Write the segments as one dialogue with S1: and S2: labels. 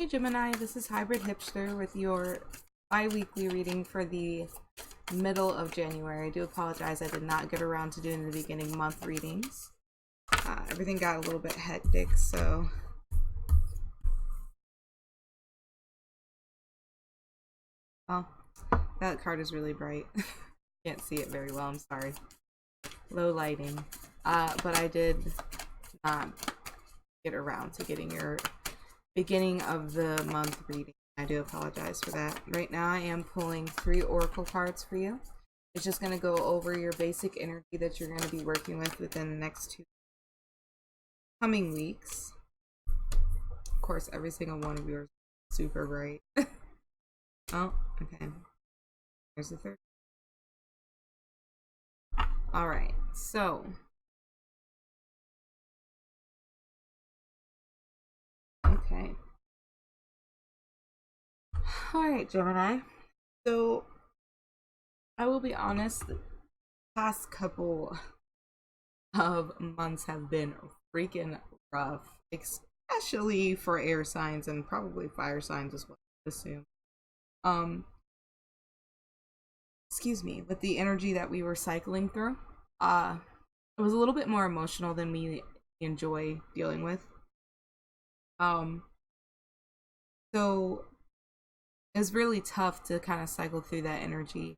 S1: Hey Gemini, this is Hybrid Hipster with your bi-weekly reading for the middle of January. I do apologize, I did not get around to doing the beginning month readings. Everything got a little bit hectic, so... Oh, that card is really bright. Can't see it very well, I'm sorry. Low lighting. But I did not get around to getting your beginning of the month reading. I do apologize for that. Right now I am pulling 3 oracle cards for you. It's just going to go over your basic energy that you're going to be working with within the next 2 coming weeks. Of course, every single one of you are super bright. Oh, okay. Here's the third. Alright, so... Okay. Alright, Gemini. So, I will be honest, the past couple of months have been freaking rough, especially for air signs and probably fire signs as well, I assume. Excuse me, with the energy that we were cycling through, it was a little bit more emotional than we enjoy dealing with. So it's really tough to kind of cycle through that energy.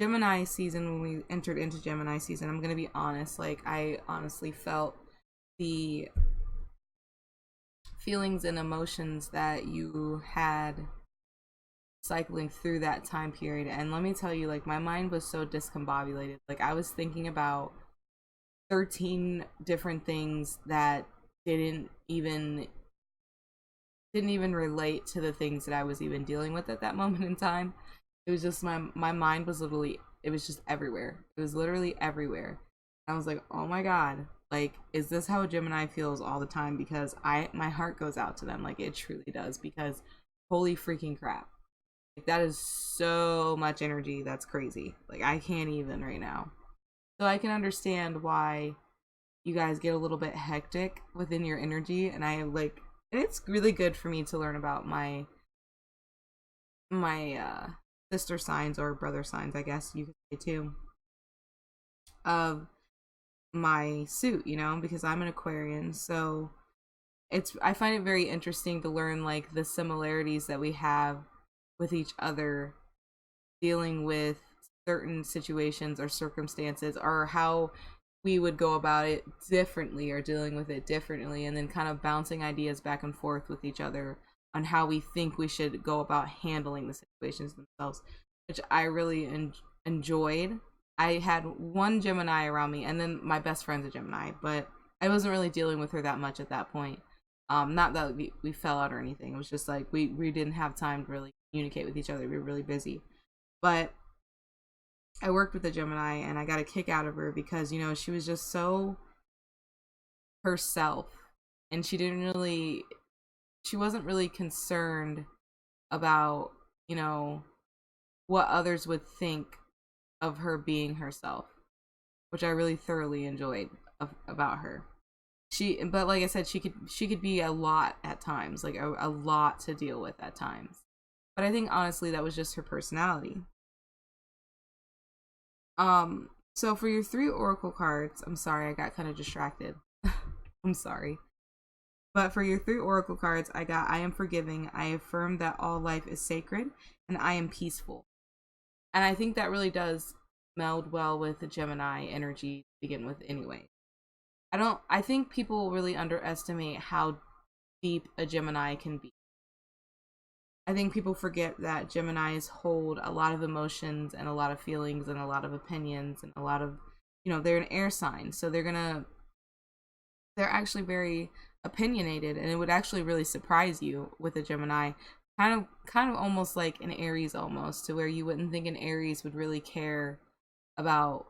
S1: Gemini season, when we entered into Gemini season, I'm gonna be honest, like I honestly felt the feelings and emotions that you had cycling through that time period. And let me tell you, like, my mind was so discombobulated. Like, I was thinking about 13 different things that didn't even relate to the things that I was even dealing with at that moment in time. It was just my mind was literally, it was just everywhere. It was literally everywhere. I was like, oh my god, like, is this how a Gemini feels all the time? Because my heart goes out to them, like it truly does, because holy freaking crap, like that is so much energy. That's crazy. Like I can't even right now. So I can understand why you guys get a little bit hectic within your energy, and I like, and it's really good for me to learn about my sister signs, or brother signs, I guess you could say too, of my suit, you know, because I'm an Aquarian. So I find it very interesting to learn like the similarities that we have with each other dealing with certain situations or circumstances, or how we would go about it differently or dealing with it differently, and then kind of bouncing ideas back and forth with each other on how we think we should go about handling the situations themselves, which I really enjoyed. I had one Gemini around me, and then my best friend's a Gemini, but I wasn't really dealing with her that much at that point. Not that we fell out or anything. It was just like we didn't have time to really communicate with each other. We were really busy. But I worked with a Gemini, and I got a kick out of her because, you know, she was just so herself, and she wasn't really concerned about, you know, what others would think of her being herself, which I really thoroughly enjoyed about her. But like I said, she could be a lot at times, like a lot to deal with at times. But I think honestly that was just her personality. So for your 3 oracle cards, I'm sorry, I got kind of distracted. I'm sorry. But for your 3 oracle cards, I got, I am forgiving, I affirm that all life is sacred, and I am peaceful. And I think that really does meld well with the Gemini energy to begin with anyway. I think people really underestimate how deep a Gemini can be. I think people forget that Geminis hold a lot of emotions and a lot of feelings and a lot of opinions and a lot of, you know, they're an air sign, so they're actually very opinionated, and it would actually really surprise you with a Gemini, kind of almost like an Aries, almost, to where you wouldn't think an Aries would really care about,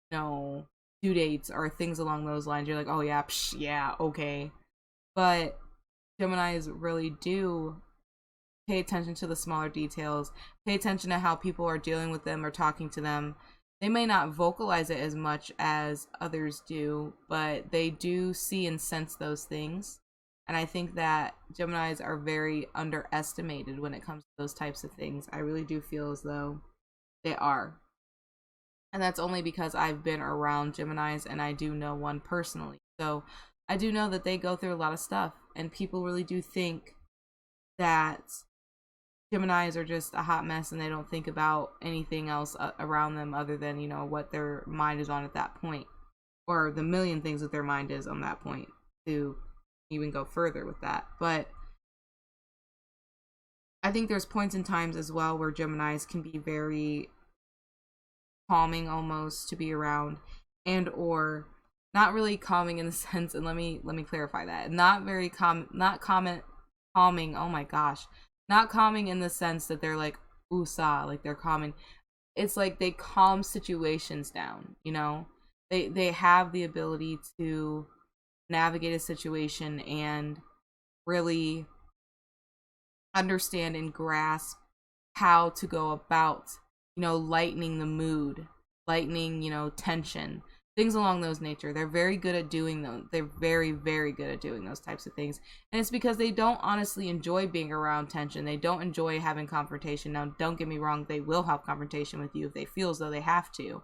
S1: you know, due dates or things along those lines. You're like, oh yeah, psh, yeah, okay. But Geminis really do pay attention to the smaller details, pay attention to how people are dealing with them or talking to them. They may not vocalize it as much as others do, but they do see and sense those things. And I think that Geminis are very underestimated when it comes to those types of things. I really do feel as though they are. And that's only because I've been around Geminis and I do know one personally. So I do know that they go through a lot of stuff, and people really do think that Geminis are just a hot mess and they don't think about anything else around them other than, you know, what their mind is on at that point, or the million things that their mind is on that point, to even go further with that. But I think there's points and times as well where Geminis can be very calming almost to be around, and or not really calming in the sense, and let me clarify that. Not very calming, oh my gosh. Not calming in the sense that they're like USA, like they're calming. It's like they calm situations down, you know? They have the ability to navigate a situation and really understand and grasp how to go about, you know, lightening the mood, lightening, you know, tension, things along those nature. They're very good at doing them. They're very, very good at doing those types of things. And it's because they don't honestly enjoy being around tension. They don't enjoy having confrontation. Now, don't get me wrong, they will have confrontation with you if they feel as though they have to.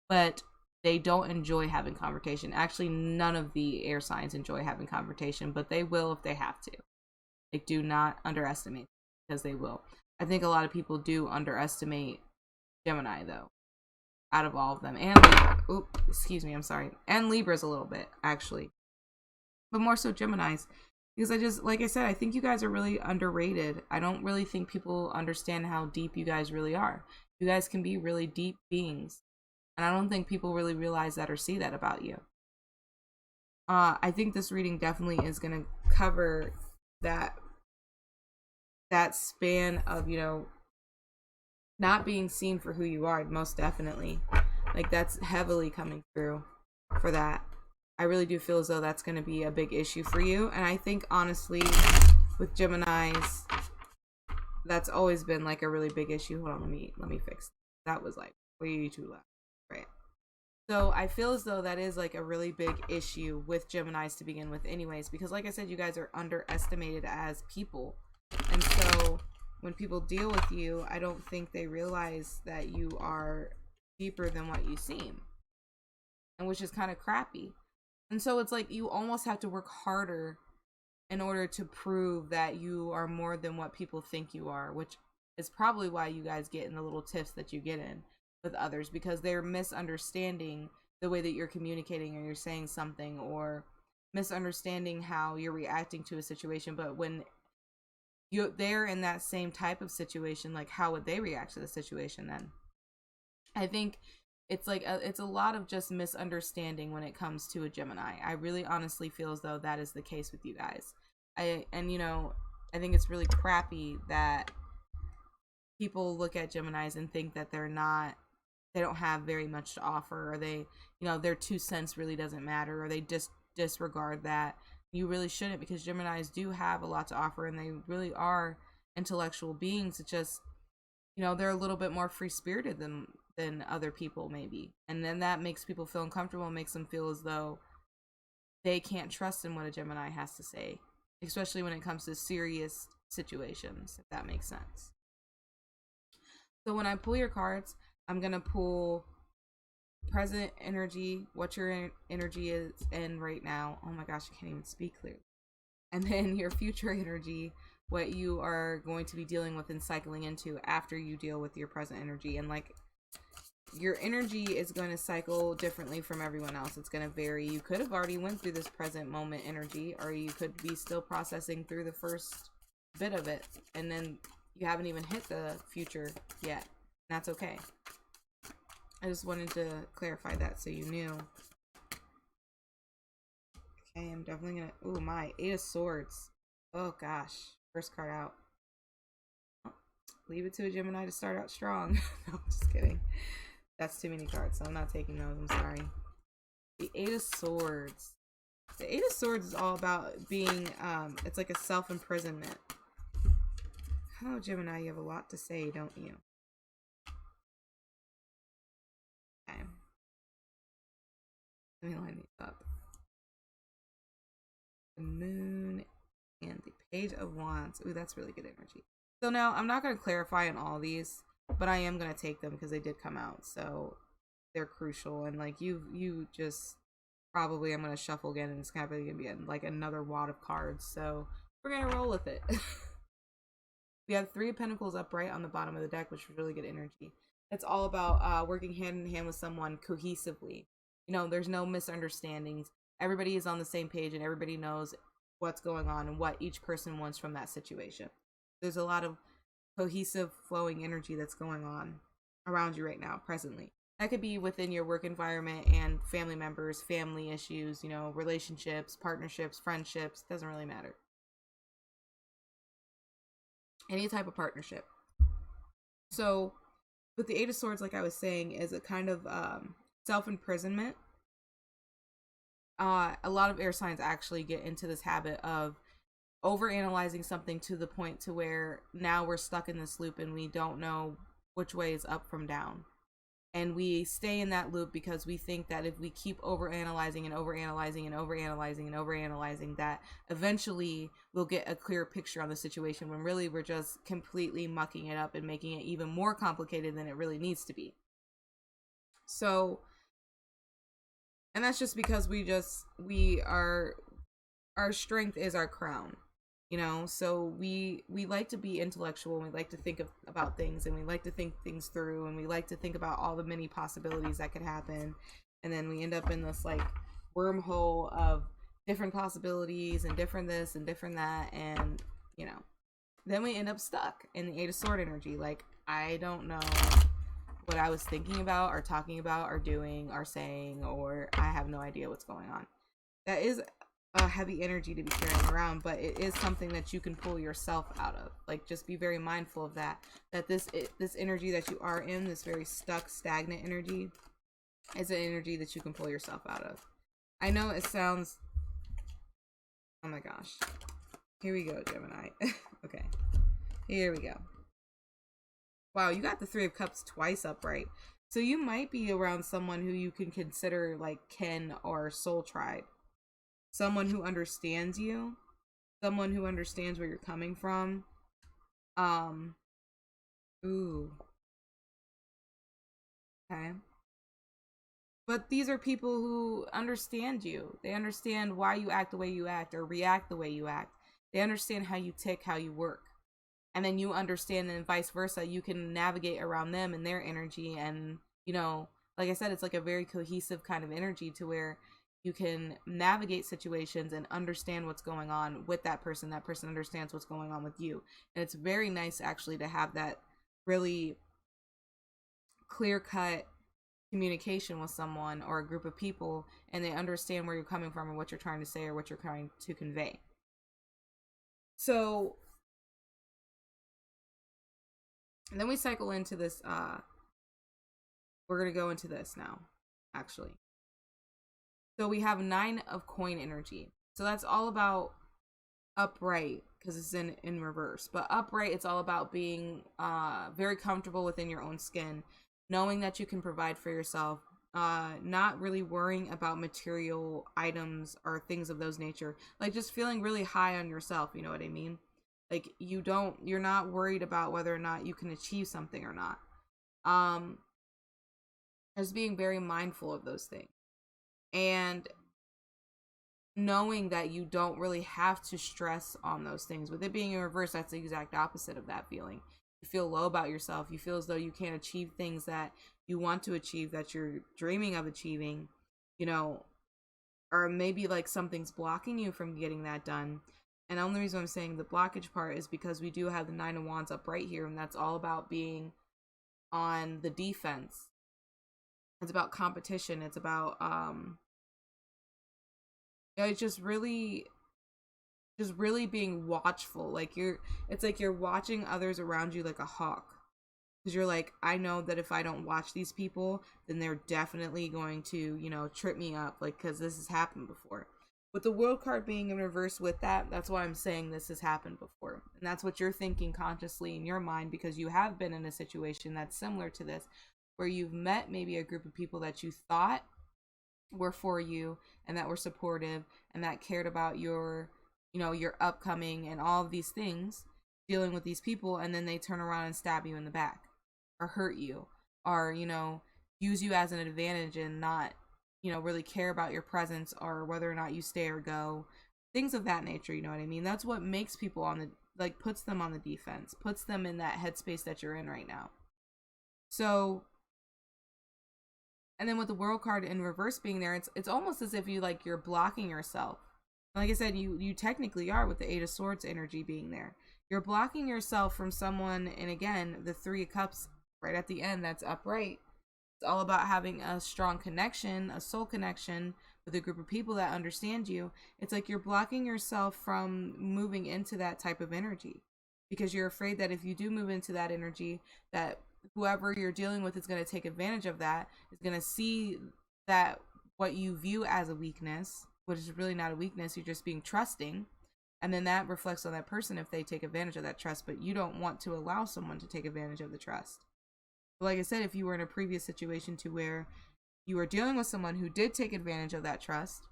S1: But they don't enjoy having confrontation. Actually, none of the air signs enjoy having confrontation, but they will if they have to. Like, do not underestimate, because they will. I think a lot of people do underestimate Gemini, though, out of all of them. And Libra. Oop, excuse me, I'm sorry. And Libra's a little bit, actually. But more so Geminis. Because I just, like I said, I think you guys are really underrated. I don't really think people understand how deep you guys really are. You guys can be really deep beings. And I don't think people really realize that or see that about you. I think this reading definitely is going to cover that span of, you know, not being seen for who you are, most definitely. Like, that's heavily coming through for that. I really do feel as though that's going to be a big issue for you. And I think, honestly, with Geminis, that's always been, like, a really big issue. Hold on, let me fix that. Was, like, way too loud. Right. So I feel as though that is, like, a really big issue with Geminis to begin with anyways. Because, like I said, you guys are underestimated as people. And so when people deal with you, I don't think they realize that you are deeper than what you seem, and which is kind of crappy. And so it's like you almost have to work harder in order to prove that you are more than what people think you are, which is probably why you guys get in the little tiffs that you get in with others, because they're misunderstanding the way that you're communicating or you're saying something, or misunderstanding how you're reacting to a situation. But when they're in that same type of situation, like, how would they react to the situation then? I think it's like it's a lot of just misunderstanding when it comes to a Gemini. I really honestly feel as though that is the case with you guys. You know, I think it's really crappy that people look at Geminis and think that they don't have very much to offer, or they, you know, their 2 cents really doesn't matter, or they just disregard that. You really shouldn't, because Geminis do have a lot to offer, and they really are intellectual beings. It's just, you know, they're a little bit more free-spirited than other people, maybe. And then that makes people feel uncomfortable and makes them feel as though they can't trust in what a Gemini has to say, especially when it comes to serious situations, if that makes sense. So when I pull your cards, I'm going to pull present energy, what your energy is in right now. Oh my gosh, I can't even speak clearly. And then your future energy, what you are going to be dealing with and cycling into after you deal with your present energy. And, like, your energy is going to cycle differently from everyone else. It's going to vary. You could have already went through this present moment energy, or you could be still processing through the first bit of it, and then you haven't even hit the future yet. That's okay. I just wanted to clarify that so you knew. Okay, I'm definitely gonna... Ooh, my 8 of Swords. Oh, gosh. First card out. Oh, leave it to a Gemini to start out strong. No, I'm just kidding. That's too many cards, so I'm not taking those. I'm sorry. The 8 of Swords. The 8 of Swords is all about being... it's like a self-imprisonment. Oh, Gemini, you have a lot to say, don't you? Okay. Let me line these up. The Moon Page of Wands. Ooh, that's really good energy. So now I'm not going to clarify on all these, but I am going to take them because they did come out. So they're crucial. And like you just probably, I'm going to shuffle again and it's kind of going to be like another wad of cards. So we're going to roll with it. We have 3 of Pentacles upright on the bottom of the deck, which is really good energy. It's all about working hand in hand with someone cohesively. You know, there's no misunderstandings. Everybody is on the same page and everybody knows what's going on and what each person wants from that situation. There's a lot of cohesive flowing energy that's going on around you right now, presently. That could be within your work environment and family members, family issues, you know, relationships, partnerships, friendships, doesn't really matter. Any type of partnership. So with the 8 of Swords, like I was saying, is a kind of self-imprisonment. A lot of air signs actually get into this habit of overanalyzing something to the point to where now we're stuck in this loop and we don't know which way is up from down. And we stay in that loop because we think that if we keep overanalyzing and overanalyzing and overanalyzing and overanalyzing, that eventually we'll get a clear picture on the situation, when really we're just completely mucking it up and making it even more complicated than it really needs to be. So, and that's just because our strength is our crown. You know, so we like to be intellectual, and we like to think about things, and we like to think things through, and we like to think about all the many possibilities that could happen, and then we end up in this like wormhole of different possibilities and different this and different that, and you know, then we end up stuck in the 8 of Sword energy. Like, I don't know what I was thinking about or talking about or doing or saying, or I have no idea what's going on. That is a heavy energy to be carrying around, but it is something that you can pull yourself out of. Like, just be very mindful of that this energy that you are in, this very stuck, stagnant energy, is an energy that you can pull yourself out of. I know it sounds, oh my gosh, here we go, Gemini. Okay, here we go. Wow, you got the 3 of Cups twice upright, so you might be around someone who you can consider like kin or soul tribe. Someone who understands you, someone who understands where you're coming from. Ooh. Okay. But these are people who understand you. They understand why you act the way you act or react the way you act. They understand how you tick, how you work. And then you understand, and vice versa. You can navigate around them and their energy. And, you know, like I said, it's like a very cohesive kind of energy to where you can navigate situations and understand what's going on with that person. That person understands what's going on with you. And it's very nice actually to have that really clear-cut communication with someone or a group of people, and they understand where you're coming from and what you're trying to say or what you're trying to convey. So, and then we cycle into this, we're going to go into this now, actually. So we have 9 of Coin energy. So that's all about upright, because it's in reverse. But upright, it's all about being very comfortable within your own skin, knowing that you can provide for yourself, not really worrying about material items or things of those nature. Like, just feeling really high on yourself, you know what I mean? Like, you're not worried about whether or not you can achieve something or not. Just being very mindful of those things. And knowing that you don't really have to stress on those things. With it being in reverse, that's the exact opposite of that feeling. You feel low about yourself. You feel as though you can't achieve things that you want to achieve, that you're dreaming of achieving, you know, or maybe like something's blocking you from getting that done. And the only reason I'm saying the blockage part is because we do have the 9 of Wands up right here, and that's all about being on the defense. It's about competition. It's about it's just really being watchful. Like, it's like you're watching others around you like a hawk, because you're like, I know that if I don't watch these people, then they're definitely going to, you know, trip me up, like, because this has happened before. With the World card being in reverse with that's why I'm saying this has happened before. And that's what you're thinking consciously in your mind, because you have been in a situation that's similar to this, where you've met maybe a group of people that you thought were for you and that were supportive and that cared about your, you know, your upcoming and all of these things, dealing with these people, and then they turn around and stab you in the back or hurt you or, you know, use you as an advantage and not, you know, really care about your presence or whether or not you stay or go, things of that nature. You know what I mean? That's what makes people on the, like, puts them on the defense, puts them in that headspace that you're in right now. So, and then with the World card in reverse being there, it's almost as if you, like, you're blocking yourself. Like I said, you technically are, with the Eight of Swords energy being there. You're blocking yourself from someone, and again, the Three of Cups right at the end, that's upright. It's all about having a strong connection, a soul connection with a group of people that understand you. It's like you're blocking yourself from moving into that type of energy because you're afraid that if you do move into that energy, that whoever you're dealing with is going to take advantage of that, is going to see that what you view as a weakness, which is really not a weakness, you're just being trusting. And then that reflects on that person if they take advantage of that trust, but you don't want to allow someone to take advantage of the trust. But like I said, if you were in a previous situation to where you were dealing with someone who did take advantage of that trust,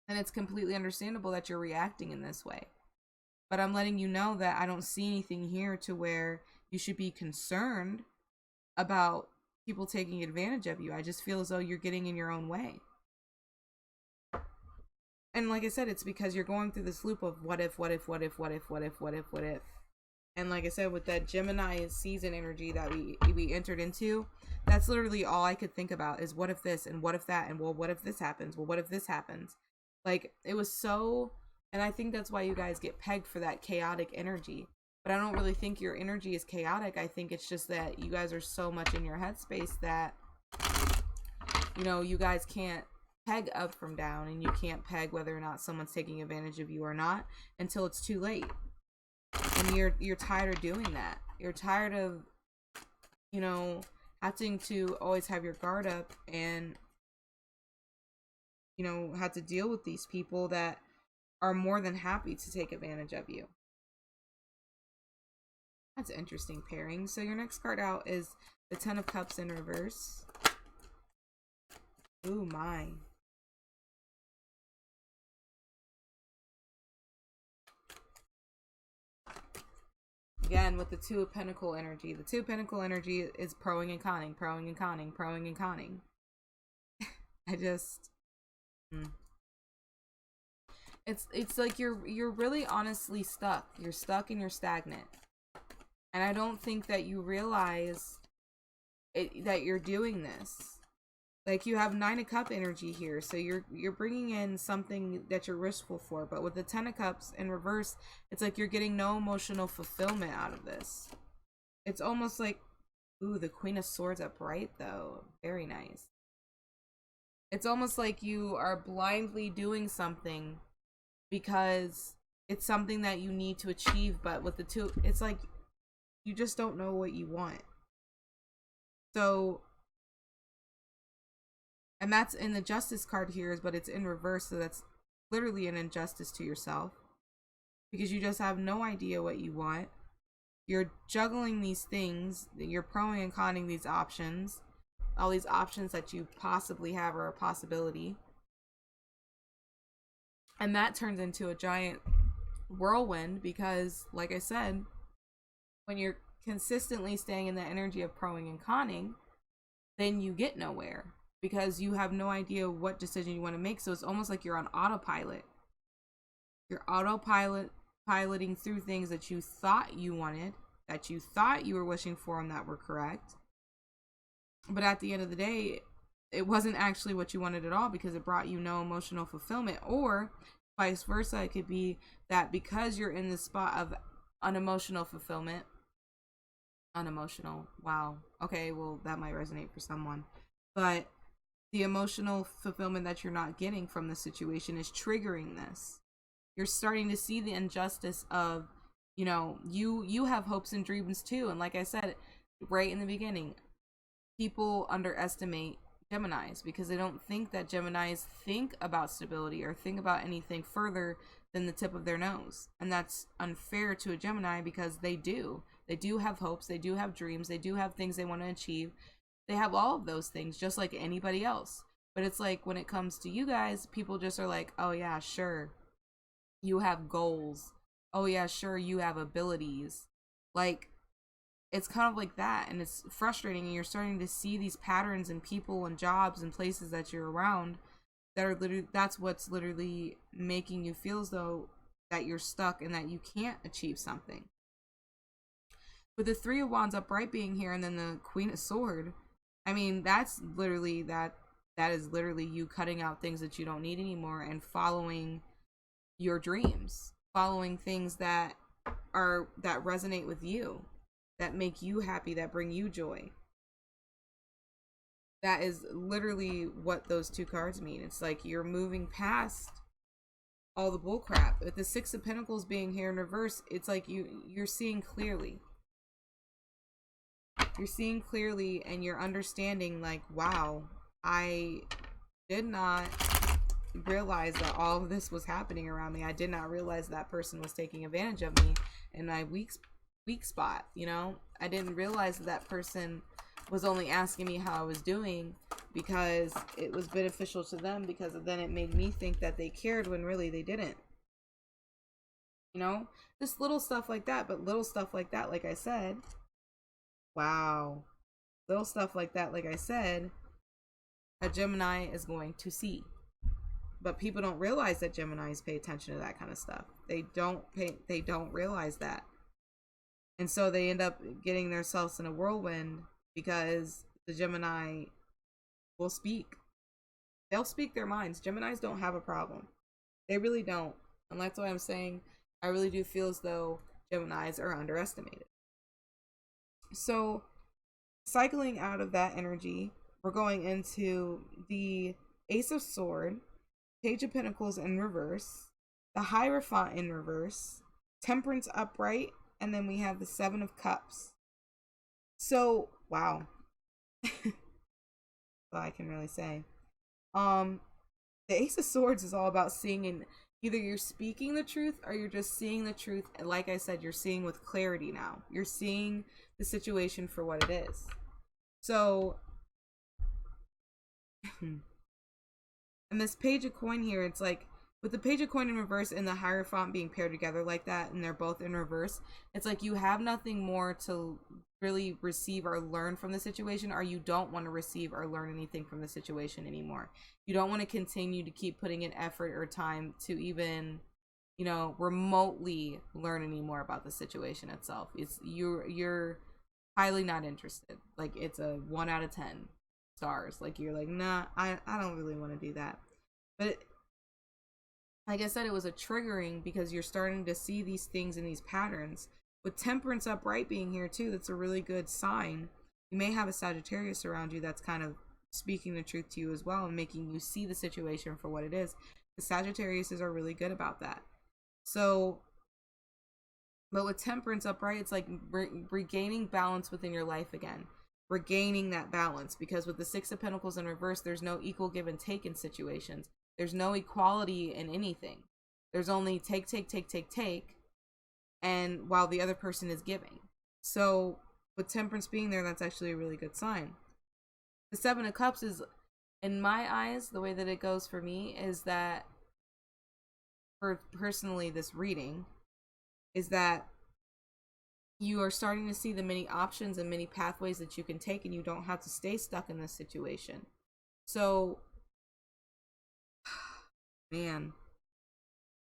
S1: then it's completely understandable that you're reacting in this way. But I'm letting you know that I don't see anything here to where you should be concerned about people taking advantage of you. I just feel as though you're getting in your own way. And like I said, it's because you're going through this loop of what if, what if, what if, what if, what if, what if, what if. And like I said, with that Gemini season energy that we entered into, that's literally all I could think about is what if this and what if that, and well, what if this happens? Well, what if this happens? Like, it was so, and I think that's why you guys get pegged for that chaotic energy. But I don't really think your energy is chaotic. I think it's just that you guys are so much in your headspace that, you know, you guys can't peg up from down, and you can't peg whether or not someone's taking advantage of you or not until it's too late. And you're tired of doing that. You're tired of, you know, having to always have your guard up and, you know, have to deal with these people that are more than happy to take advantage of you. That's an interesting pairing. So your next card out is the Ten of Cups in reverse. Ooh, my. Again, with the Two of Pentacle energy. The Two of Pentacle energy is proing and conning, proing and conning, proing and conning. I just... It's like you're really honestly stuck. You're stuck and you're stagnant. And I don't think that you realize that you're doing this. Like, you have Nine of Cups energy here, so you're bringing in something that you're wishful for. But with the Ten of Cups in reverse, it's like you're getting no emotional fulfillment out of this. It's almost like, ooh, the Queen of Swords upright, though. Very nice. It's almost like you are blindly doing something because it's something that you need to achieve. But with the two, it's like you just don't know what you want. So... and that's in the Justice card here, but it's in reverse, so that's literally an injustice to yourself. Because you just have no idea what you want. You're juggling these things, you're proing and conning these options. All these options that you possibly have are a possibility. And that turns into a giant whirlwind because, like I said, when you're consistently staying in the energy of proing and conning, then you get nowhere. Because you have no idea what decision you want to make. So it's almost like you're on autopilot. You're piloting through things that you thought you wanted, that you thought you were wishing for and that were correct. But at the end of the day, it wasn't actually what you wanted at all because it brought you no emotional fulfillment. Or vice versa, it could be that because you're in the spot of unemotional fulfillment. Unemotional. Wow. Okay, well, that might resonate for someone. But the emotional fulfillment that you're not getting from the situation is triggering this. You're starting to see the injustice of, you know, you have hopes and dreams too. And like I said right in the beginning, people underestimate Geminis because they don't think that Geminis think about stability or think about anything further than the tip of their nose. And that's unfair to a Gemini because they do. They do have hopes, they do have dreams, they do have things they want to achieve. They have all of those things just like anybody else. But it's like when it comes to you guys, people just are like, oh yeah, sure. You have goals. Oh yeah, sure, you have abilities. Like, it's kind of like that, and it's frustrating, and you're starting to see these patterns in people and jobs and places that you're around that are literally, that's what's literally making you feel as though that you're stuck and that you can't achieve something. With the Three of Wands upright being here and then the Queen of Sword, I mean, that's literally that is literally you cutting out things that you don't need anymore and following your dreams, following things that resonate with you, that make you happy, that bring you joy. That is literally what those two cards mean. It's like you're moving past all the bullcrap. With the Six of Pentacles being here in reverse, it's like you're seeing clearly. You're seeing clearly, and you're understanding, like, wow, I did not realize that all of this was happening around me. I did not realize that person was taking advantage of me in my weak spot, you know? I didn't realize that person was only asking me how I was doing because it was beneficial to them, because then it made me think that they cared when really they didn't. You know? Just little stuff like that, but little stuff like that, like I said, wow. Little stuff like that, like I said, a Gemini is going to see. But people don't realize that Geminis pay attention to that kind of stuff. They don't realize that. And so they end up getting themselves in a whirlwind because the Gemini will speak. They'll speak their minds. Geminis don't have a problem. They really don't. And that's why I'm saying I really do feel as though Geminis are underestimated. So, cycling out of that energy, we're going into the Ace of Swords, Page of Pentacles in reverse, the Hierophant in reverse, Temperance upright, and then we have the Seven of Cups. So, wow. That's all I can really say. The Ace of Swords is all about seeing, and either you're speaking the truth or you're just seeing the truth. And like I said, you're seeing with clarity now. You're seeing the situation for what it is. So, and this Page of Coin here, it's like, with the Page of Coin in reverse and the Hierophant being paired together like that, and they're both in reverse, it's like you have nothing more to really receive or learn from the situation, or you don't want to receive or learn anything from the situation anymore. You don't want to continue to keep putting in effort or time to even, you know, remotely learn any more about the situation itself. It's you're highly not interested. Like, it's a 1 out of 10 stars. Like, you're like, nah, I don't really want to do that. But like I said, it was a triggering because you're starting to see these things and these patterns. With Temperance upright being here too, that's a really good sign. You may have a Sagittarius around you that's kind of speaking the truth to you as well and making you see the situation for what it is. The Sagittariuses are really good about that. So, but with Temperance upright, it's like regaining balance within your life again. Regaining that balance, because with the Six of Pentacles in reverse, there's no equal give and take in situations. There's no equality in anything. There's only take, and while the other person is giving. So with Temperance being there, that's actually a really good sign. The Seven of Cups is, in my eyes, the way that it goes for me is that, for personally this reading, is that you are starting to see the many options and many pathways that you can take, and you don't have to stay stuck in this situation. So, man.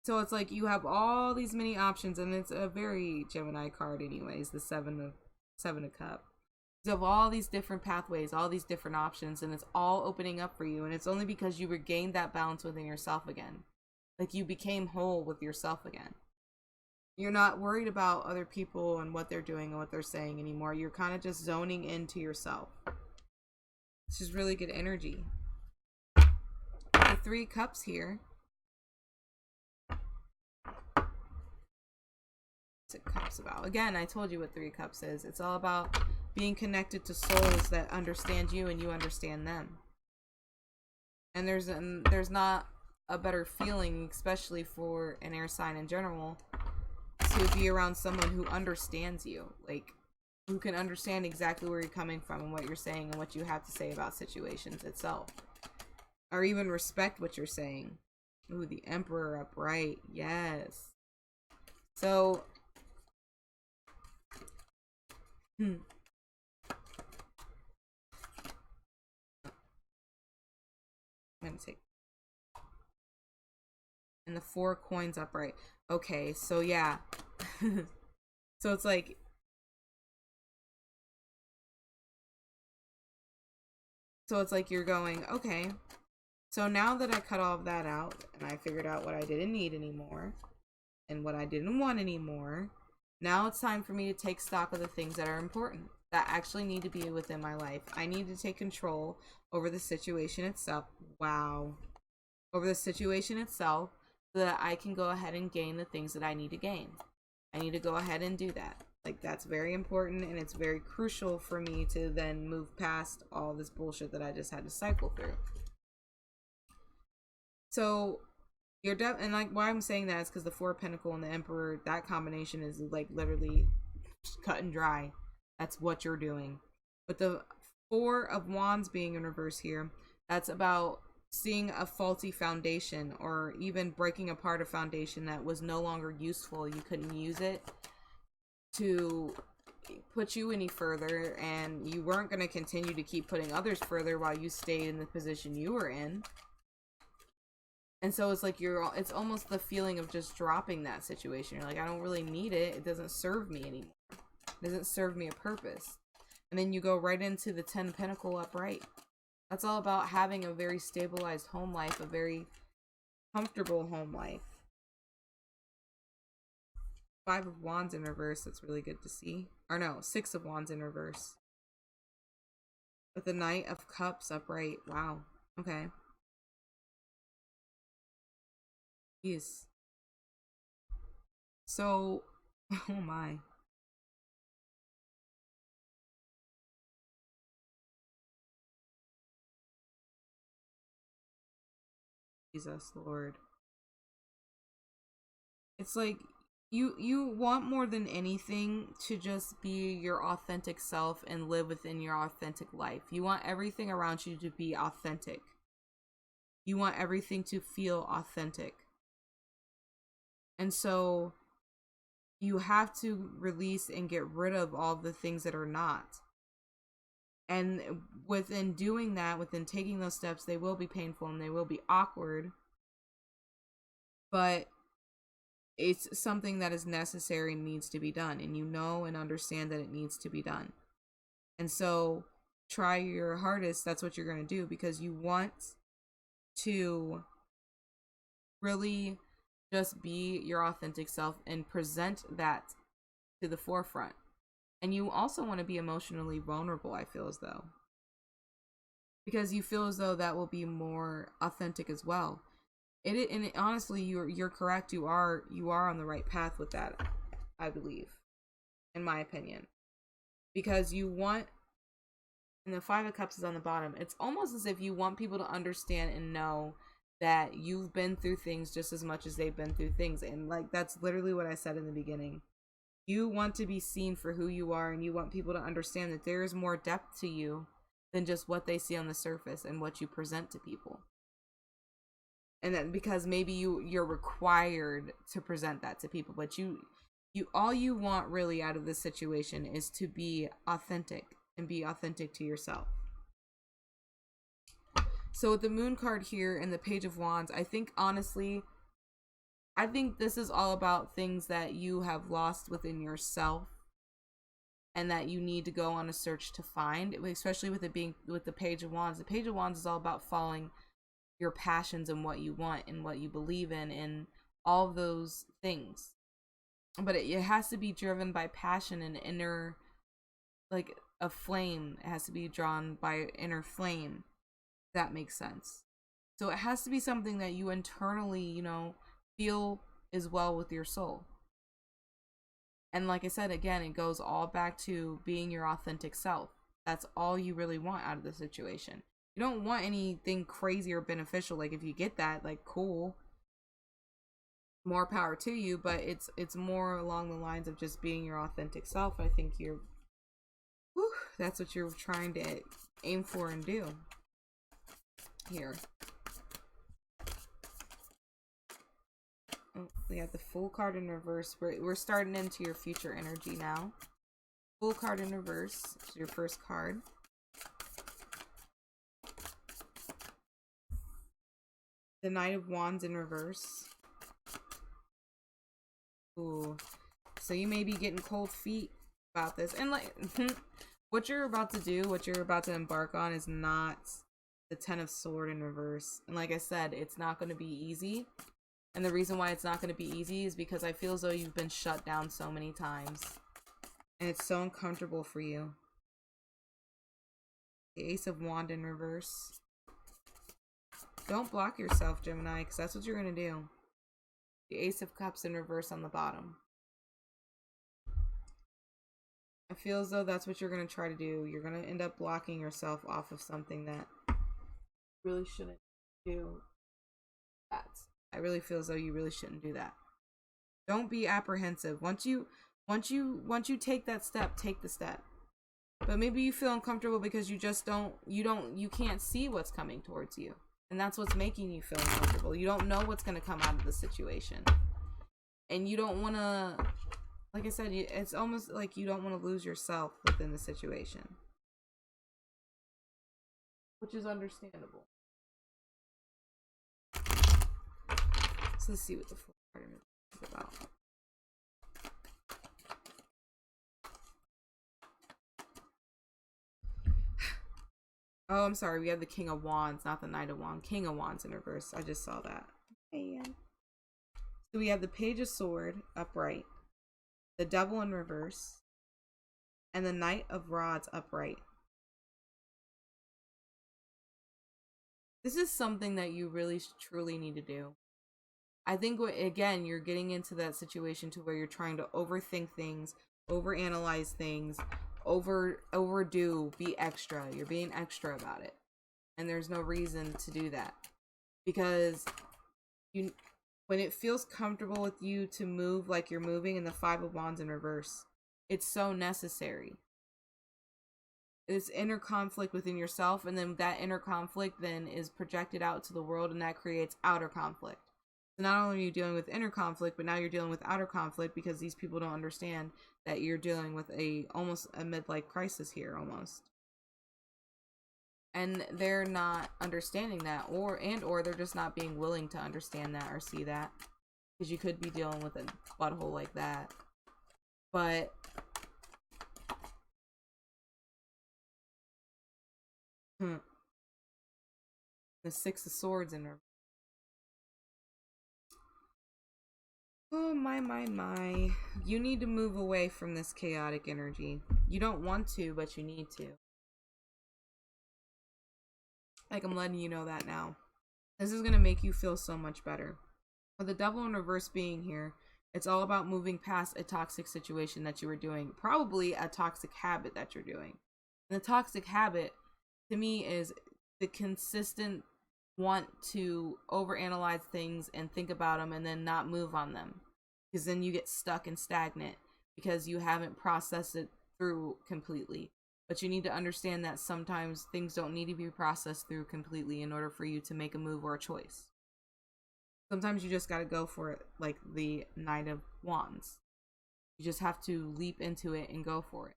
S1: So it's like you have all these many options, and it's a very Gemini card anyways, the Seven of Cups. You have all these different pathways, all these different options, and it's all opening up for you, and it's only because you regained that balance within yourself again. Like, you became whole with yourself again. You're not worried about other people and what they're doing and what they're saying anymore. You're kind of just zoning into yourself. It's just really good energy. The Three Cups here. What's it Cups about? Again, I told you what Three Cups is. It's all about being connected to souls that understand you and you understand them. And there's not a better feeling, especially for an air sign in general, to be around someone who understands you, like, who can understand exactly where you're coming from and what you're saying and what you have to say about situations itself, or even respect what you're saying. Ooh, the Emperor upright. Yes. So, I'm gonna take, and the 4 coins upright. Okay, so yeah. So it's like, you're going, okay, so now that I cut all of that out and I figured out what I didn't need anymore and what I didn't want anymore, now it's time for me to take stock of the things that are important, that actually need to be within my life. I need to take control over the situation itself. Wow. Over the situation itself, so that I can go ahead and gain the things that I need to gain. I need to go ahead and do that. Like, that's very important, and it's very crucial for me to then move past all this bullshit that I just had to cycle through. So, and like, why I'm saying that is because the 4 of Pentacles and the Emperor, that combination is like literally cut and dry. That's what you're doing. But the 4 of Wands being in reverse here, that's about seeing a faulty foundation, or even breaking apart a foundation that was no longer useful. You couldn't use it to put you any further, and you weren't going to continue to keep putting others further while you stayed in the position you were in. And so it's like it's almost the feeling of just dropping that situation. You're like, I don't really need it. It doesn't serve me anymore. It doesn't serve me a purpose. And then you go right into the 10 Pentacle upright. That's all about having a very stabilized home life, a very comfortable home life. 5 of Wands in reverse, that's really good to see. Or no, 6 of Wands in reverse. With the Knight of Cups upright. Wow. Okay. Jeez. So, oh my. Jesus Lord. It's like you want more than anything to just be your authentic self and live within your authentic life. You want everything around you to be authentic. You want everything to feel authentic. And so you have to release and get rid of all the things that are not. And within doing that, within taking those steps, they will be painful and they will be awkward. But it's something that is necessary and needs to be done. And you know and understand that it needs to be done. And so try your hardest. That's what you're going to do, because you want to really just be your authentic self and present that to the forefront. And you also want to be emotionally vulnerable, I feel as though. Because you feel as though that will be more authentic as well. Honestly, you're correct. You are on the right path with that, I believe, in my opinion. Because you want, and the 5 of Cups is on the bottom, it's almost as if you want people to understand and know that you've been through things just as much as they've been through things. And like, that's literally what I said in the beginning. You want to be seen for who you are, and you want people to understand that there is more depth to you than just what they see on the surface and what you present to people. And then because maybe you're required to present that to people, but you all you want really out of this situation is to be authentic and be authentic to yourself. So with the Moon card here and the Page of Wands, I think honestly, I think this is all about things that you have lost within yourself and that you need to go on a search to find, especially with it being with the Page of Wands. The Page of Wands is all about following your passions and what you want and what you believe in and all of those things. But it has to be driven by passion and inner, like a flame. It has to be drawn by an inner flame. If that makes sense. So it has to be something that you internally, feel is well with your soul. And like I said, again, it goes all back to being your authentic self. That's all you really want out of the situation. You don't want anything crazy or beneficial. Like, if you get that, like, cool, more power to you. But it's more along the lines of just being your authentic self. I think that's what you're trying to aim for and do here. we have the Fool card in reverse. We're starting into your future energy now. Fool card in reverse is your first card. The Knight of Wands in reverse. Ooh. So you may be getting cold feet about this. And like, what you're about to do, what you're about to embark on is not the Ten of Swords in reverse. And like I said, it's not going to be easy. And the reason why it's not going to be easy is because I feel as though you've been shut down so many times. And it's so uncomfortable for you. The Ace of Wands in reverse. Don't block yourself, Gemini, because that's what you're going to do. The Ace of Cups in reverse on the bottom. I feel as though that's what you're going to try to do. You're going to end up blocking yourself off of something that you really shouldn't do. I really feel as though you really shouldn't do that. Don't be apprehensive. Once you take that step, take the step. But maybe you feel uncomfortable because you can't see what's coming towards you. And that's what's making you feel uncomfortable. You don't know what's going to come out of the situation. And you don't want to, like I said, it's almost like you don't want to lose yourself within the situation. Which is understandable. So let's see what the full card is about. Oh, I'm sorry. We have the King of Wands, not the Knight of Wands. King of Wands in reverse. I just saw that. And so we have the Page of Swords upright, the Devil in reverse, and the Knight of Rods upright. This is something that you really truly need to do. I think, again, you're getting into that situation to where you're trying to overthink things, overanalyze things, overdo, be extra. You're being extra about it. And there's no reason to do that. Because when it feels comfortable with you to move like you're moving in the Five of Wands in reverse, it's so necessary. This inner conflict within yourself, and then that inner conflict then is projected out to the world, and that creates outer conflict. So not only are you dealing with inner conflict, but now you're dealing with outer conflict because these people don't understand that you're dealing with almost a midlife crisis here, almost. And they're not understanding that, or they're just not being willing to understand that or see that, because you could be dealing with a butthole like that. But the Six of Swords in her. Oh my. You need to move away from this chaotic energy. You don't want to, but you need to. Like, I'm letting you know that now. This is going to make you feel so much better. With the Devil in reverse being here, it's all about moving past a toxic situation that you were doing. Probably a toxic habit that you're doing. And the toxic habit, to me, is the consistent want to overanalyze things and think about them and then not move on them, because then you get stuck and stagnant because you haven't processed it through completely. But you need to understand that sometimes things don't need to be processed through completely in order for you to make a move or a choice. Sometimes you just got to go for it, like the Knight of Wands. You just have to leap into it and go for it.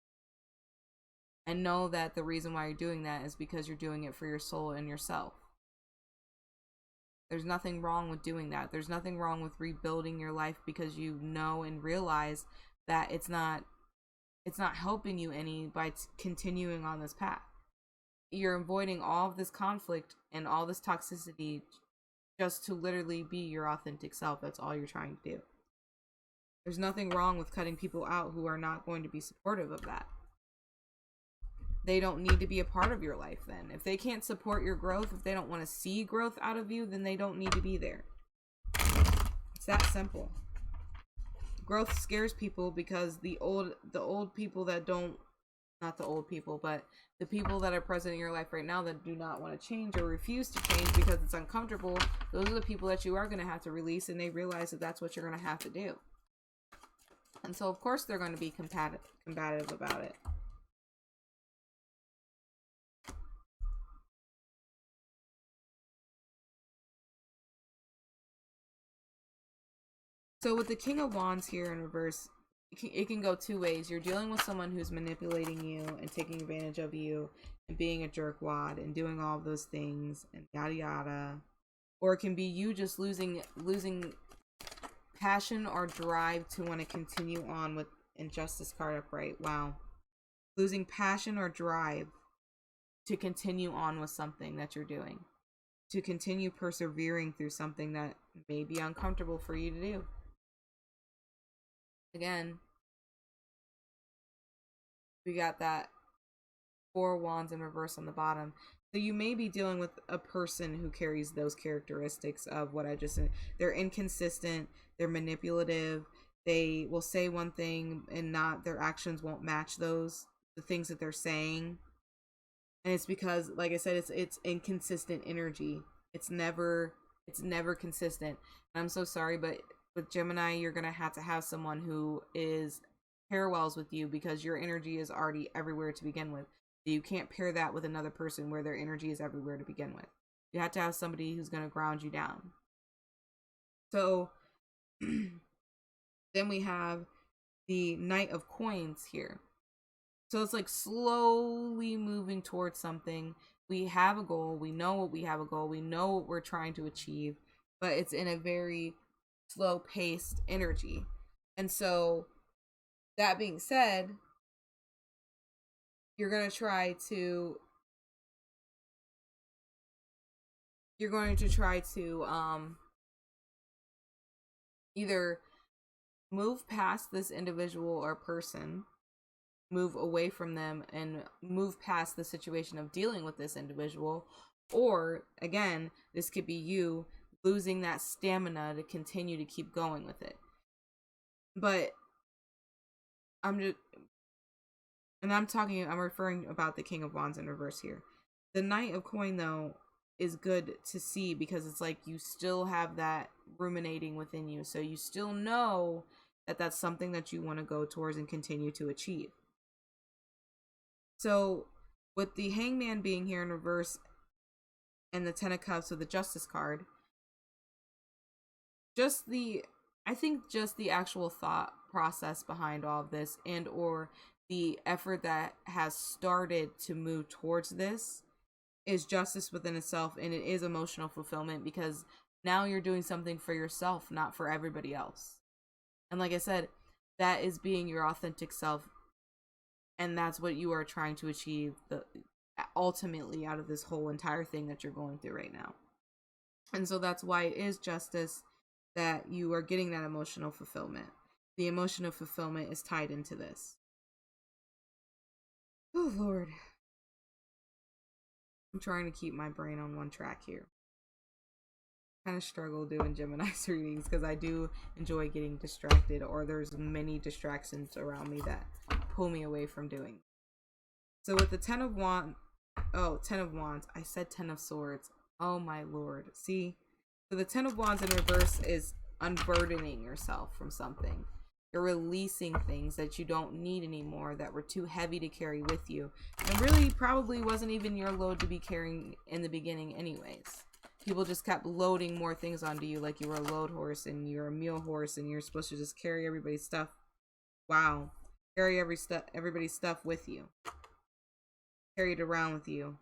S1: And know that the reason why you're doing that is because you're doing it for your soul and yourself. There's nothing wrong with doing that. There's nothing wrong with rebuilding your life because you know and realize that it's not helping you any by continuing on this path. You're avoiding all of this conflict and all this toxicity just to literally be your authentic self. That's all you're trying to do. There's nothing wrong with cutting people out who are not going to be supportive of that. They don't need to be a part of your life then. If they can't support your growth, if they don't want to see growth out of you, then they don't need to be there. It's that simple. Growth scares people because the old people that don't, not the old people, but the people that are present in your life right now that do not want to change or refuse to change because it's uncomfortable, those are the people that you are going to have to release, and they realize that that's what you're going to have to do. And so of course they're going to be combative about it. So with the King of Wands here in reverse, it can go two ways. You're dealing with someone who's manipulating you and taking advantage of you and being a jerkwad and doing all of those things and yada yada. Or it can be you just losing passion or drive to want to continue on with Injustice card upright. Wow. Losing passion or drive to continue on with something that you're doing. To continue persevering through something that may be uncomfortable for you to do. Again, we got that 4 wands in reverse on the bottom. So you may be dealing with a person who carries those characteristics of what I just said. They're inconsistent, they're manipulative, they will say one thing and not, their actions won't match the things that they're saying. And it's because, like I said, it's inconsistent energy. It's never consistent. And I'm so sorry, but with Gemini, you're gonna have to have someone who is parallels with you, because your energy is already everywhere to begin with. You can't pair that with another person where their energy is everywhere to begin with. You have to have somebody who's going to ground you down. So then we have the Knight of Coins here. So it's like slowly moving towards something. We have a goal. We know we have a goal. We know what we're trying to achieve, but it's in a very slow paced energy. And so that being said, you're going to try to either move past this individual or person, move away from them and move past the situation of dealing with this individual, or again, this could be you losing that stamina to continue to keep going with it. But I'm referring about the King of Wands in reverse here. The Knight of Coin, though, is good to see because it's like you still have that ruminating within you. So you still know that that's something that you want to go towards and continue to achieve. So with the Hangman being here in reverse and the Ten of Cups with the Justice card, I think just the actual thought process behind all of this, and or the effort that has started to move towards this, is justice within itself, and it is emotional fulfillment, because now you're doing something for yourself, not for everybody else. And like I said, that is being your authentic self, and that's what you are trying to achieve ultimately out of this whole entire thing that you're going through right now. And so that's why it is justice that you are getting that emotional fulfillment. The emotional fulfillment is tied into this. Oh, Lord. I'm trying to keep my brain on one track here. Kind of struggle doing Gemini's readings because I do enjoy getting distracted, or there's many distractions around me that pull me away from doing. So with the Ten of Wands, I said Ten of Swords. Oh my Lord. See? So the Ten of Wands in reverse is unburdening yourself from something. You're releasing things that you don't need anymore, that were too heavy to carry with you, and really probably wasn't even your load to be carrying in the beginning anyways. People just kept loading more things onto you, like you were a load horse and you're a mule horse and you're supposed to just carry everybody's stuff. Wow. Carry everybody's stuff with you. Carry it around with you.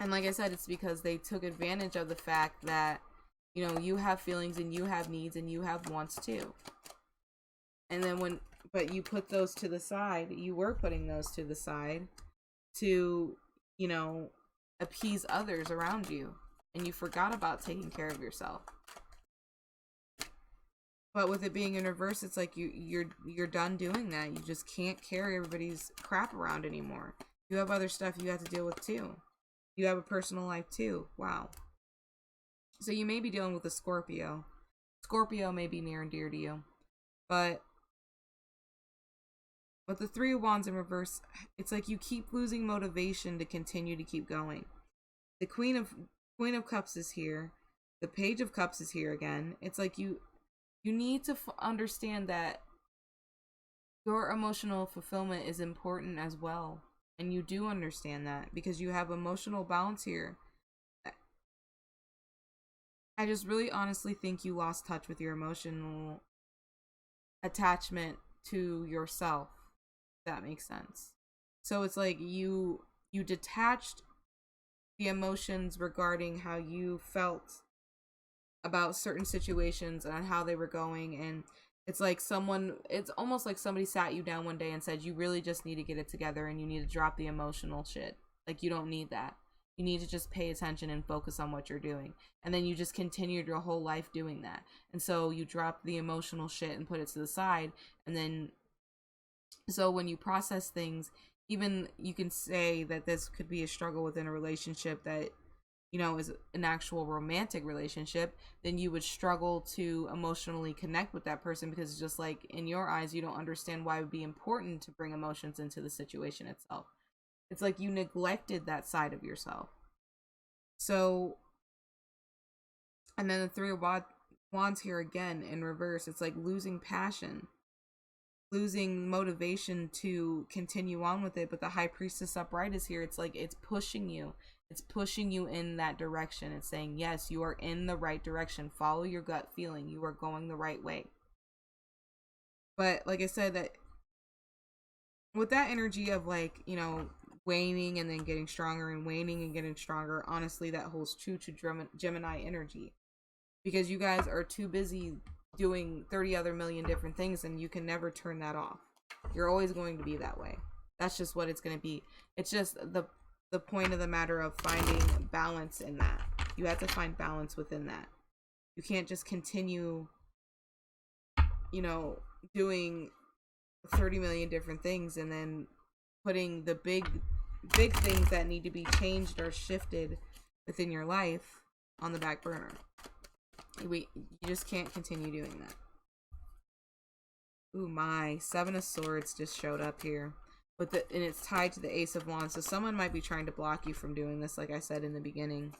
S1: And like I said, it's because they took advantage of the fact that, you know, you have feelings and you have needs and you have wants too. And then but you put those to the side, you were putting those to the side to, you know, appease others around you. And you forgot about taking care of yourself. But with it being in reverse, it's like you're done doing that. You just can't carry everybody's crap around anymore. You have other stuff you have to deal with too. You have a personal life too. Wow. So you may be dealing with a Scorpio. Scorpio may be near and dear to you. But with the Three of Wands in reverse, it's like you keep losing motivation to continue to keep going. The Queen of Cups is here. The Page of Cups is here again. It's like you need to understand that your emotional fulfillment is important as well. And you do understand that because you have emotional balance here. I just really honestly think you lost touch with your emotional attachment to yourself. If that makes sense. So it's like you detached the emotions regarding how you felt about certain situations and how they were going, and it's almost like somebody sat you down one day and said you really just need to get it together and you need to drop the emotional shit. Like, you don't need that. You need to just pay attention and focus on what you're doing. And then you just continued your whole life doing that. And so you drop the emotional shit and put it to the side. And then, so when you process things, even you can say that this could be a struggle within a relationship that, you know, is an actual romantic relationship, then you would struggle to emotionally connect with that person, because it's just like, in your eyes, you don't understand why it would be important to bring emotions into the situation itself. It's like you neglected that side of yourself. So, and then the Three of Wands here again in reverse, it's like losing passion, losing motivation to continue on with it. But the High Priestess upright is here. It's like it's pushing you in that direction. It's saying, yes, you are in the right direction. Follow your gut feeling. You are going the right way. But like I said, that with that energy of, like, you know, waning and then getting stronger and waning and getting stronger, honestly, that holds true to Gemini energy, because you guys are too busy doing 30 other million different things, and you can never turn that off. You're always going to be that way. That's just what it's going to be. It's just the point of the matter of finding balance in that. You have to find balance within that. You can't just continue, you know, doing 30 million different things and then putting the big things that need to be changed or shifted within your life on the back burner. You just can't continue doing that. Ooh, my Seven of Swords just showed up here. And it's tied to the Ace of Wands. So someone might be trying to block you from doing this, like I said in the beginning.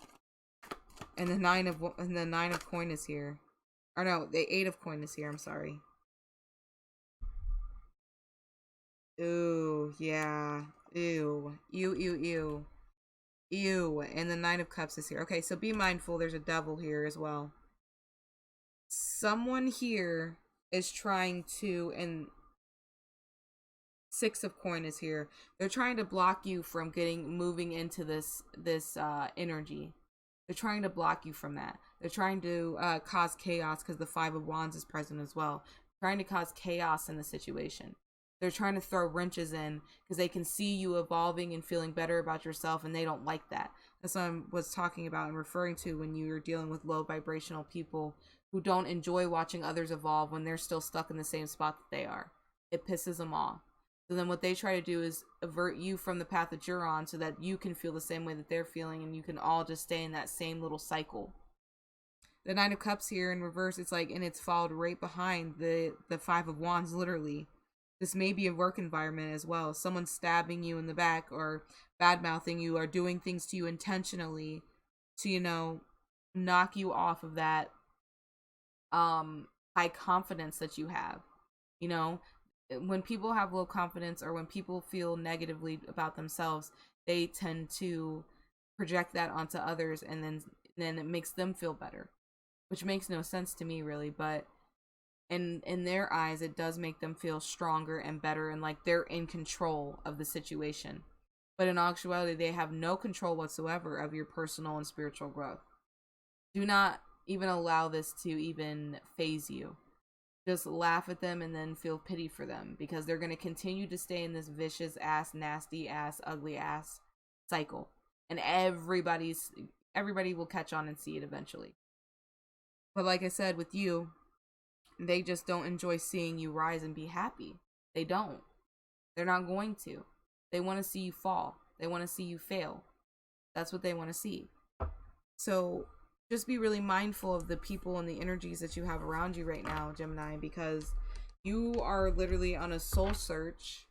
S1: And the Nine of Coin is here. Or no, the Eight of Coin is here, I'm sorry. Ooh, yeah. Ew. Ew. And the Nine of Cups is here. Okay, so be mindful, there's a devil here as well. Someone here is trying to, and Six of Coin is here. They're trying to block you from moving into this energy. They're trying to block you from that. They're trying to cause chaos, because the Five of Wands is present as well. Trying to cause chaos in the situation. They're trying to throw wrenches in because they can see you evolving and feeling better about yourself, and they don't like that. That's what I was talking about and referring to when you're dealing with low vibrational people who don't enjoy watching others evolve when they're still stuck in the same spot that they are. It pisses them off. So then what they try to do is avert you from the path that you're on so that you can feel the same way that they're feeling, and you can all just stay in that same little cycle. The Nine of Cups here in reverse, it's like, and it's followed right behind the Five of Wands, literally. This may be a work environment as well. Someone stabbing you in the back or bad-mouthing you or doing things to you intentionally to, you know, knock you off of that high confidence that you have. You know, when people have low confidence or when people feel negatively about themselves, they tend to project that onto others, and then it makes them feel better, which makes no sense to me, really. But in their eyes, it does make them feel stronger and better, and like they're in control of the situation. But in actuality, they have no control whatsoever of your personal and spiritual growth. Do not even allow this to even phase you. Just laugh at them and then feel pity for them, because they're going to continue to stay in this vicious ass, nasty ass, ugly ass cycle. And everybody will catch on and see it eventually. But like I said, with you, they just don't enjoy seeing you rise and be happy. They don't. They're not going to. They want to see you fall. They want to see you fail. That's what they want to see. So just be really mindful of the people and the energies that you have around you right now, Gemini, because you are literally on a soul search,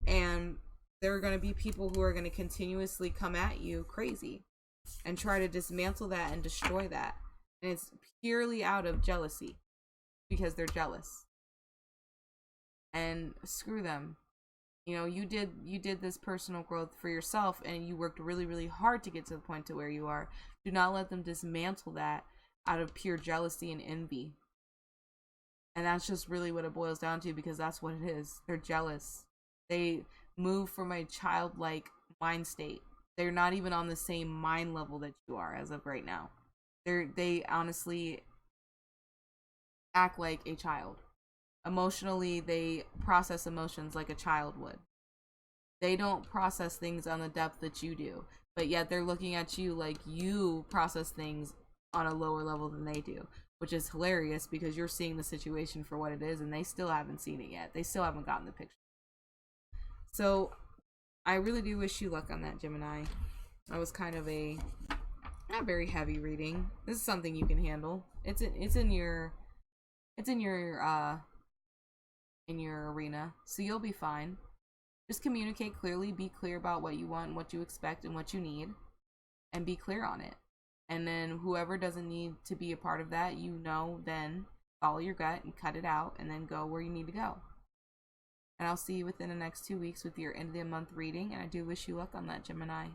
S1: and there are going to be people who are going to continuously come at you crazy and try to dismantle that and destroy that. And it's purely out of jealousy, because they're jealous. And screw them. You know, you did this personal growth for yourself, and you worked really, really hard to get to the point to where you are. Do not let them dismantle that out of pure jealousy and envy. And that's just really what it boils down to, because that's what it is. They're jealous. They move from a childlike mind state. They're not even on the same mind level that you are as of right now. They honestly act like a child. Emotionally, they process emotions like a child would. They don't process things on the depth that you do, but yet they're looking at you like you process things on a lower level than they do, which is hilarious because you're seeing the situation for what it is and they still haven't seen it yet. They still haven't gotten the picture. So I really do wish you luck on that, Gemini. That was kind of a not very heavy reading. This is something you can handle. It's in your arena, so you'll be fine. Just communicate clearly, be clear about what you want, what you expect, and what you need, and be clear on it. And then whoever doesn't need to be a part of that, then follow your gut and cut it out, and then go where you need to go. And I'll see you within the next 2 weeks with your end of the month reading, and I do wish you luck on that, Gemini.